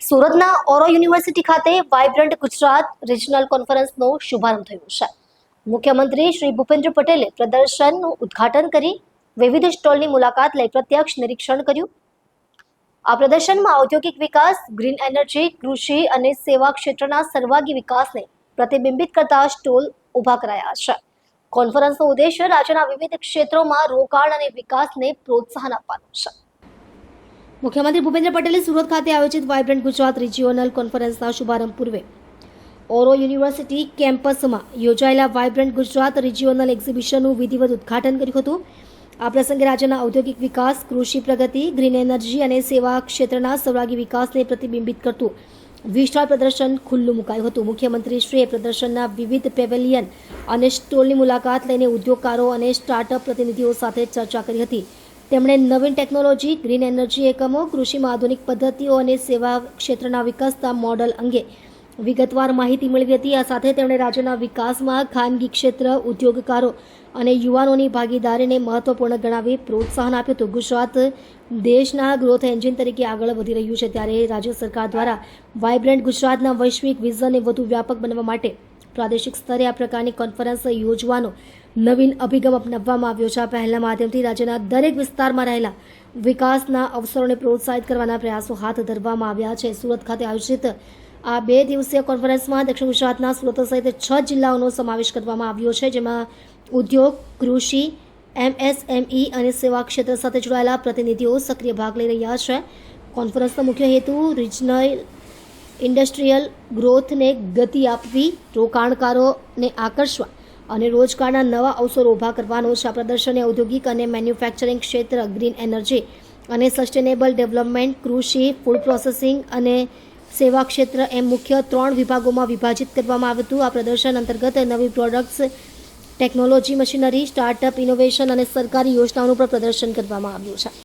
સુરતના ઓરો યુનિવર્સિટી ખાતે vibrant Gujarat regional કોન્ફરન્સનો શુભારંભ થયો છે. મુખ્યમંત્રી શ્રી ભૂપેન્દ્ર પટેલે પ્રદર્શનનું ઉદ્ઘાટન કરી વિવિધ સ્ટોલની મુલાકાત લઈ પ્રત્યક્ષ નિરીક્ષણ કર્યું. આ પ્રદર્શનમાં ઔદ્યોગિક વિકાસ, ગ્રીન એનર્જી, કૃષિ અને સેવા ક્ષેત્રના સર્વાંગી વિકાસને પ્રતિબિંબિત કરતા સ્ટોલ ઊભા કરાયા છે. કોન્ફરન્સનો ઉદ્દેશ્ય રાજ્યના વિવિધ ક્ષેત્રોમાં રોકાણ અને વિકાસને પ્રોત્સાહન આપવાનો છે. મુખ્યમંત્રી ભૂપેન્દ્ર પટેલે સુરત ખાતે આયોજિત વાઇબ્રન્ટ ગુજરાત રિજિયોનલ કોન્ફરન્સના શુભારંભ પૂર્વે ઓરો યુનિવર્સિટી કેમ્પસમાં યોજાયેલા વાઇબ્રન્ટ ગુજરાત રિજિયોનલ એક્ઝિબિશનનું વિધિવત ઉદ્ઘાટન કર્યું હતું. આ પ્રસંગે રાજ્યના ઔદ્યોગિક વિકાસ, કૃષિ પ્રગતિ, ગ્રીન એનર્જી અને સેવા ક્ષેત્રના સર્વાંગી વિકાસને પ્રતિબિંબિત કરતું વિશાળ પ્રદર્શન ખુલ્લું મુકાયું હતું. મુખ્યમંત્રીશ્રીએ પ્રદર્શનના વિવિધ પેવેલિયન અને સ્ટોલની મુલાકાત લઈને ઉદ્યોગકારો અને સ્ટાર્ટઅપ પ્રતિનિધિઓ સાથે ચર્ચા કરી હતી. તેમણે નવીન ટેકનોલોજી, ગ્રીન એનર્જી એકમો, કૃષિમાં આધુનિક પદ્ધતિઓ અને સેવા ક્ષેત્રના વિકસતા મોડલ અંગે વિગતવાર માહિતી મેળવી હતી. આ સાથે તેમણે રાજ્યના વિકાસમાં ખાનગી ક્ષેત્ર, ઉદ્યોગકારો અને યુવાનોની ભાગીદારીને મહત્વપૂર્ણ ગણાવી પ્રોત્સાહન આપ્યું હતું. ગુજરાત દેશના ગ્રોથ એન્જિન તરીકે આગળ વધી રહ્યું છે, ત્યારે રાજ્ય સરકાર દ્વારા વાઇબ્રન્ટ ગુજરાતના વૈશ્વિક વિઝનને વધુ વ્યાપક બનાવવા માટે પ્રાદેશિક સ્તરે આ પ્રકારની કોન્ફરન્સ યોજવાનો નવીન અભિગમ અપનાવવામાં આવ્યો છે. આ પહેલના માધ્યમથી રાજ્યના દરેક વિસ્તારમાં રહેલા વિકાસના અવસરોને પ્રોત્સાહિત કરવાના પ્રયાસો હાથ ધરવામાં આવ્યા છે. સુરત ખાતે આયોજિત આ 2 દિવસીય કોન્ફરન્સમાં દક્ષિણ ગુજરાતના સુરત સહિત 6 જિલ્લાઓનો સમાવેશ કરવામાં આવ્યો છે, જેમાં ઉદ્યોગ, કૃષિ, MSME અને સેવા ક્ષેત્ર સાથે જોડાયેલા પ્રતિનિધિઓ સક્રિય ભાગ લઈ રહ્યા છે. કોન્ફરન્સનો મુખ્ય હેતુ રિજનલ ઇન્ડસ્ટ્રીયલ ગ્રોથને ગતિ આપવી, રોકાણકારોને આકર્ષવા અને રોજગારના નવા અવસરો ઊભા કરવાનો છે. આ પ્રદર્શને ઔદ્યોગિક અને મેન્યુફેક્ચરિંગ ક્ષેત્ર, ગ્રીન એનર્જી અને સસ્ટેનેબલ ડેવલપમેન્ટ, કૃષિ, ફૂડ પ્રોસેસિંગ અને સેવા ક્ષેત્ર એમ મુખ્ય 3 વિભાગોમાં વિભાજિત કરવામાં આવ્યું હતું. આ પ્રદર્શન અંતર્ગત નવી products, technology, machinery, startup, innovation અને સરકારી યોજનાઓનું પણ પ્રદર્શન કરવામાં આવ્યું છે.